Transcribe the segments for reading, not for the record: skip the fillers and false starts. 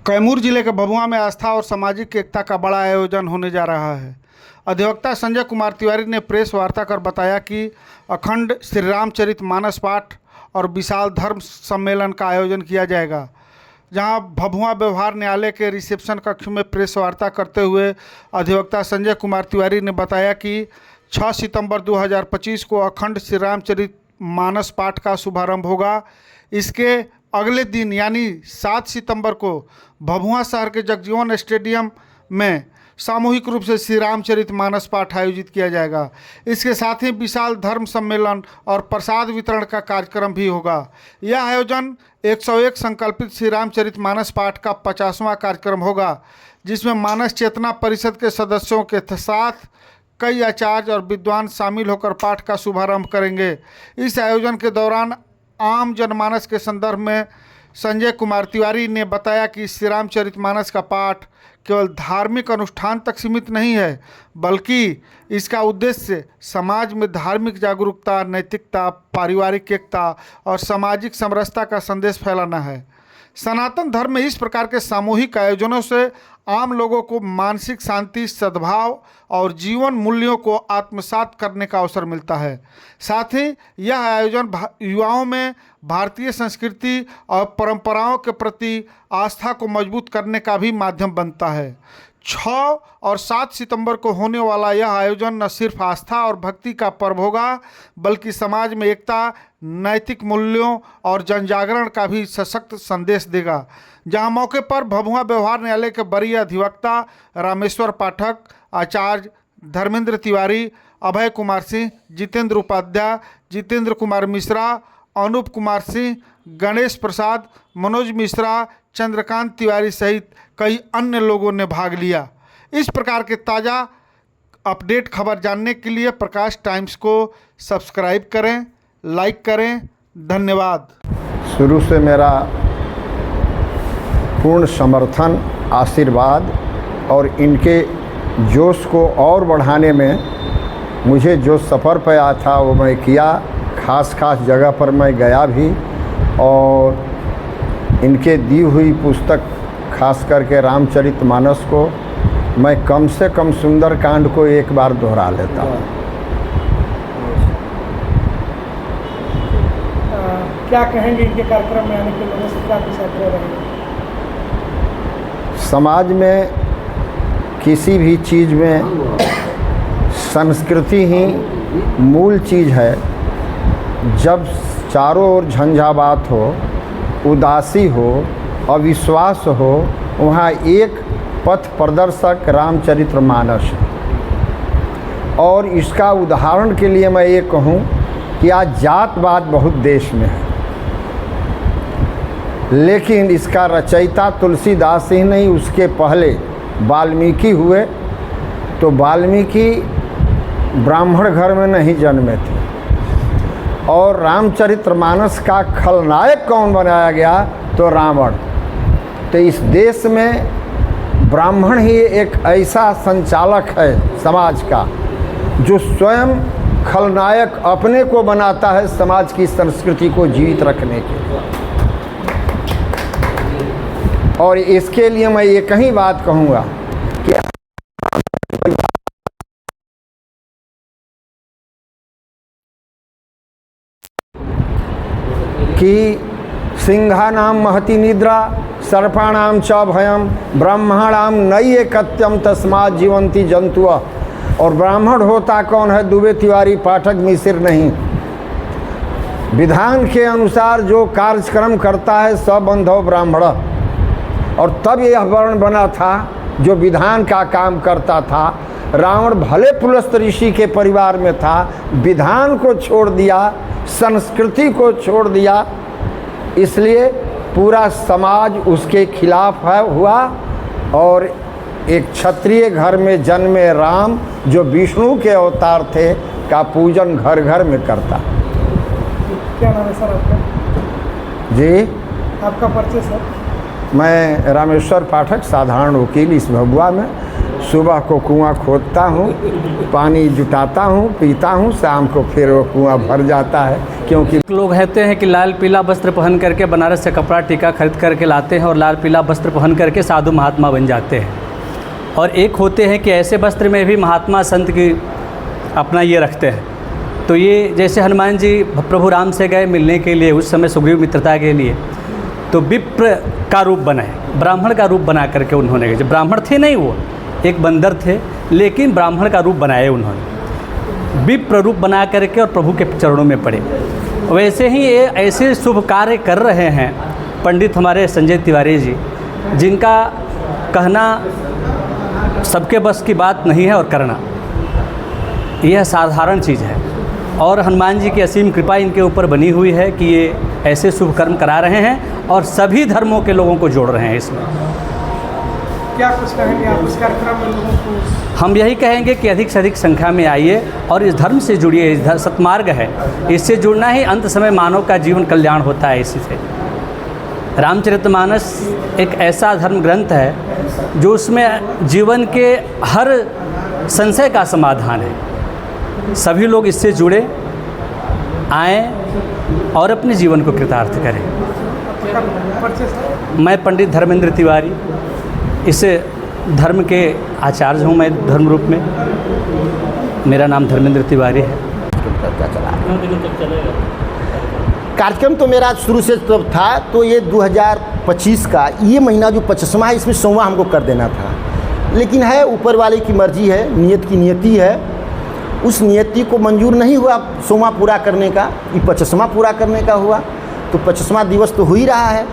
कैमूर जिले के भभुआ में आस्था और सामाजिक एकता का बड़ा आयोजन होने जा रहा है। अधिवक्ता संजय कुमार तिवारी ने प्रेस वार्ता कर बताया कि अखंड श्री रामचरित मानस पाठ और विशाल धर्म सम्मेलन का आयोजन किया जाएगा, जहां भभुआ व्यवहार न्यायालय के रिसेप्शन कक्ष में प्रेस वार्ता करते हुए अधिवक्ता संजय कुमार तिवारी ने बताया कि 6 सितंबर 2025 को अखंड श्री रामचरित मानस पाठ का शुभारंभ होगा। इसके अगले दिन यानी 7 सितंबर को भभुआ शहर के जगजीवन स्टेडियम में सामूहिक रूप से श्री रामचरित मानस पाठ आयोजित किया जाएगा। इसके साथ ही विशाल धर्म सम्मेलन और प्रसाद वितरण का कार्यक्रम भी होगा। यह आयोजन 101 संकल्पित श्री रामचरित मानस पाठ का 50वां कार्यक्रम होगा, जिसमें मानस चेतना परिषद के सदस्यों के साथ कई आचार्य और विद्वान शामिल होकर पाठ का शुभारंभ करेंगे। इस आयोजन के दौरान आम जनमानस के संदर्भ में संजय कुमार तिवारी ने बताया कि श्री रामचरितमानस का पाठ केवल धार्मिक अनुष्ठान तक सीमित नहीं है, बल्कि इसका उद्देश्य समाज में धार्मिक जागरूकता, नैतिकता, पारिवारिक एकता और सामाजिक समरसता का संदेश फैलाना है। सनातन धर्म में इस प्रकार के सामूहिक आयोजनों से आम लोगों को मानसिक शांति, सद्भाव और जीवन मूल्यों को आत्मसात करने का अवसर मिलता है। साथ ही यह आयोजन युवाओं में भारतीय संस्कृति और परंपराओं के प्रति आस्था को मजबूत करने का भी माध्यम बनता है। 6 और 7 सितंबर को होने वाला यह आयोजन न सिर्फ आस्था और भक्ति का पर्व होगा, बल्कि समाज में एकता, नैतिक मूल्यों और जनजागरण का भी सशक्त संदेश देगा। जहां मौके पर भभुआ व्यवहार न्यायालय के वरीय अधिवक्ता रामेश्वर पाठक, आचार्य धर्मेंद्र तिवारी, अभय कुमार सिंह, जितेंद्र उपाध्याय, जितेंद्र कुमार मिश्रा, अनूप कुमार सिंह, गणेश प्रसाद, मनोज मिश्रा, चंद्रकांत तिवारी सहित कई अन्य लोगों ने भाग लिया। इस प्रकार के ताज़ा अपडेट खबर जानने के लिए प्रकाश टाइम्स को सब्सक्राइब करें, लाइक करें। धन्यवाद। शुरू से मेरा पूर्ण समर्थन, आशीर्वाद और इनके जोश को और बढ़ाने में मुझे जो सफ़र पे आया था वो मैं किया। खास जगह पर मैं गया भी और इनके दी हुई पुस्तक खास करके रामचरितमानस को मैं कम से कम सुंदरकांड को एक बार दोहरा लेता हूँ। क्या कहेंगे इनके कार्यक्रम में आने के लोगों से, क्या कुछ आग्रह रहेंगे? समाज में किसी भी चीज़ में संस्कृति ही मूल चीज़ है। जब चारों ओर झंझावात हो, उदासी हो, अविश्वास हो, वहाँ एक पथ प्रदर्शक रामचरितमानस है। और इसका उदाहरण के लिए मैं ये कहूँ कि आज जातवाद बहुत देश में है, लेकिन इसका रचयिता तुलसीदास ही नहीं, उसके पहले वाल्मीकि हुए। तो वाल्मीकि ब्राह्मण घर में नहीं जन्मे थे और रामचरितमानस का खलनायक कौन बनाया गया? तो रावण। तो इस देश में ब्राह्मण ही एक ऐसा संचालक है समाज का जो स्वयं खलनायक अपने को बनाता है समाज की संस्कृति को जीवित रखने के लिए। और इसके लिए मैं एक ही बात कहूँगा कि सिंहानाम महति निद्रा, सर्पाणाम च भयम, ब्रह्माणाम नैकत्यम तस्मात् जीवंती जंतुअ। और ब्राह्मण होता कौन है? दुबे, तिवारी, पाठक, मिसिर नहीं। विधान के अनुसार जो कार्यक्रम करता है सब बंधव ब्राह्मण। और तब यह वर्ण बना था जो विधान का काम करता था। रावण भले पुलस्त ऋषि के परिवार में था, विधान को छोड़ दिया, संस्कृति को छोड़ दिया, इसलिए पूरा समाज उसके खिलाफ हुआ। और एक क्षत्रिय घर में जन्मे राम, जो विष्णु के अवतार थे, का पूजन घर घर में करता। क्या नाम है सर आपका? जी, आपका परिचय सर? मैं रामेश्वर पाठक, साधारण वकील इस भभुआ में। सुबह को कुआं खोदता हूँ, पानी जुटाता हूँ, पीता हूँ, शाम को फिर वो कुआं भर जाता है। क्योंकि लोग कहते हैं कि लाल पीला वस्त्र पहन करके बनारस से कपड़ा टीका खरीद करके लाते हैं और लाल पीला वस्त्र पहन करके साधु महात्मा बन जाते हैं, और एक होते हैं कि ऐसे वस्त्र में भी महात्मा संत की अपना ये रखते हैं। तो ये जैसे हनुमान जी प्रभु राम से गए मिलने के लिए उस समय सुग्रीव मित्रता के लिए, तो विप्र का रूप बनाए, ब्राह्मण का रूप बना करके उन्होंने, जब ब्राह्मण थे नहीं, वो एक बंदर थे लेकिन ब्राह्मण का रूप बनाए उन्होंने, विप्र रूप बना करके और प्रभु के चरणों में पड़े। वैसे ही ये ऐसे शुभ कार्य कर रहे हैं पंडित हमारे संजय तिवारी जी, जिनका कहना सबके बस की बात नहीं है और करना यह साधारण चीज़ है, और हनुमान जी की असीम कृपा इनके ऊपर बनी हुई है कि ये ऐसे शुभ कर्म करा रहे हैं और सभी धर्मों के लोगों को जोड़ रहे हैं इसमें। क्या कुछ कहेंगे आप इस कार्यक्रम में लोगों को? हम यही कहेंगे कि अधिक से अधिक संख्या में आइए और इस धर्म से जुड़िए, इस सत्मार्ग है, इससे जुड़ना ही अंत समय मानव का जीवन कल्याण होता है। इसी से रामचरितमानस एक ऐसा धर्म ग्रंथ है जो उसमें जीवन के हर संशय का समाधान है। सभी लोग इससे जुड़े, आएँ और अपने जीवन को कृतार्थ करें। मैं पंडित धर्मेंद्र तिवारी, इस धर्म के आचार्य हूँ मैं धर्म रूप में, मेरा नाम धर्मेंद्र तिवारी है। कार्यक्रम तो मेरा शुरू से तब था, तो ये 2025 का ये महीना जो 25वां है, इसमें 100वां हमको कर देना था, लेकिन है ऊपर वाले की मर्जी है, नियत की नियति है, उस नियति को मंजूर नहीं हुआ 100वां पूरा करने का, ये 25वां पूरा करने का हुआ। तो 25वां दिवस तो हो ही रहा है।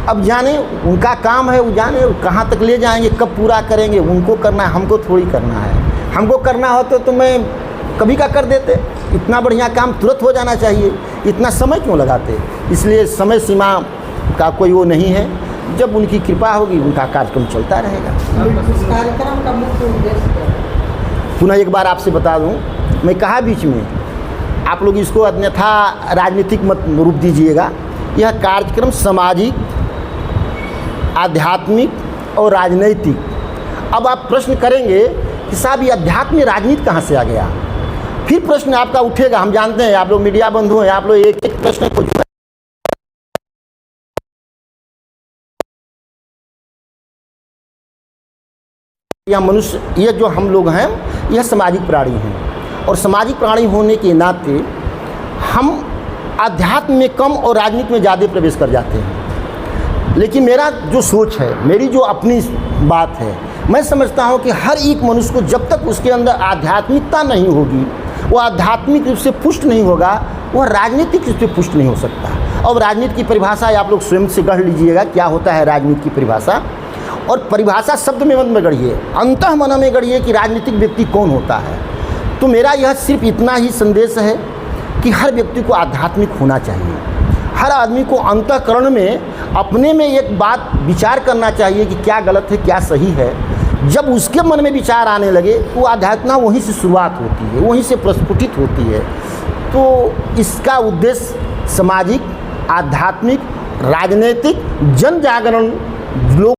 अब जाने उनका काम है, वो जाने कहाँ तक ले जाएंगे, कब पूरा करेंगे, उनको करना है, हमको थोड़ी करना है। हमको करना होता तो मैं कभी का कर देते, इतना बढ़िया काम तुरंत हो जाना चाहिए, इतना समय क्यों लगाते। इसलिए समय सीमा का कोई वो नहीं है, जब उनकी कृपा होगी उनका कार्यक्रम चलता रहेगा। इस कार्यक्रम का मुख्य उद्देश्य पुनः एक बार आपसे बता दूं, मैं कहा बीच में, आप लोग इसको अन्यथा राजनीतिक मत रूप दीजिएगा। यह कार्यक्रम सामाजिक, आध्यात्मिक और राजनैतिक। अब आप प्रश्न करेंगे कि साहब ये अध्यात्म में राजनीति कहाँ से आ गया, फिर प्रश्न आपका उठेगा। हम जानते हैं आप लोग मीडिया बंधु हैं, आप लोग एक एक प्रश्न को या मनुष्य, ये जो हम लोग हैं यह सामाजिक प्राणी हैं, और सामाजिक प्राणी होने के नाते हम आध्यात्म में कम और राजनीति में ज़्यादा प्रवेश कर जाते हैं। लेकिन मेरा जो सोच है, मेरी जो अपनी बात है, मैं समझता हूँ कि हर एक मनुष्य को जब तक उसके अंदर आध्यात्मिकता नहीं होगी, वो आध्यात्मिक रूप से पुष्ट नहीं होगा, वह राजनीतिक रूप से पुष्ट नहीं हो सकता। और राजनीति की परिभाषा आप लोग स्वयं से गढ़ लीजिएगा, क्या होता है राजनीति की परिभाषा, और परिभाषा शब्द में मत में गढ़िए, अंतः मन में गढ़िए कि राजनीतिक व्यक्ति कौन होता है। तो मेरा यह सिर्फ इतना ही संदेश है कि हर व्यक्ति को आध्यात्मिक होना चाहिए। हर आदमी को अंतःकरण में अपने में एक बात विचार करना चाहिए कि क्या गलत है क्या सही है। जब उसके मन में विचार आने लगे तो आध्यात्मिकता वहीं से शुरुआत होती है, वहीं से प्रस्फुटित होती है। तो इसका उद्देश्य सामाजिक, आध्यात्मिक, राजनीतिक जन जागरण लोग